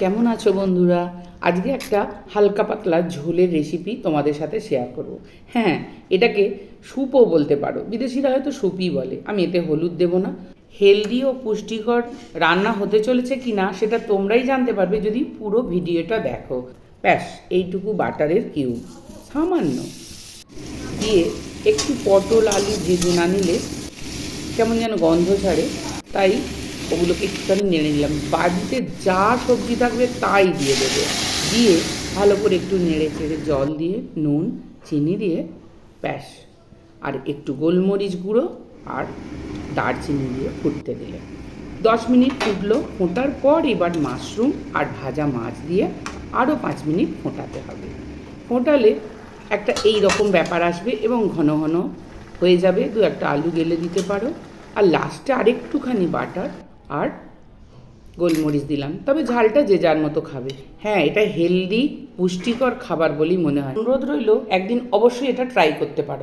কেমন আছো বন্ধুরা? আজকে একটা হালকা পাতলা ঝোলের রেসিপি তোমাদের সাথে শেয়ার করব। হ্যাঁ, এটাকে স্যুপও বলতে পারো, বিদেশিরা হয়তো স্যুপই বলে। আমি এতে হলুদ দেব না। হেলদি ও পুষ্টিকর রান্না হতে চলেছে কি না সেটা তোমরাই জানতে পারবে যদি পুরো ভিডিওটা দেখো। ব্যাস, এইটুকু বাটারের কিউব সামান্য দিয়ে একটু পটল আলু ভেজে না নিলে কেমন যেন গন্ধ ছাড়ে, তাই ওগুলোকে একটুখানি নেড়ে নিলাম। বাড়িতে যা সবজি থাকবে তাই দিয়ে দেবো, দিয়ে ভালো করে একটু নেড়ে চেড়ে জল দিয়ে নুন চিনি দিয়ে ব্যাস, আর একটু গোলমরিচ গুঁড়ো আর দারচিনি দিয়ে ফুটতে দিলে 10 মিনিট ফুটলো। ফোটার পর এবার মাশরুম আর ভাজা মাছ দিয়ে আরও 5 মিনিট ফোটাতে হবে। ফোটালে একটা এই রকম ব্যাপার আসবে এবং ঘন ঘন হয়ে যাবে। দু একটা আলু গেলে দিতে পারো, আর লাস্টে আরেকটুখানি বাটার আর গোলমরিচ দিলাম। তবে ঝালটা যে যার মতো খাবে। হ্যাঁ, এটা হেলদি পুষ্টিকর খাবার বলেই মনে হয়। অনুরোধ রইল, একদিন অবশ্যই এটা ট্রাই করতে পারো।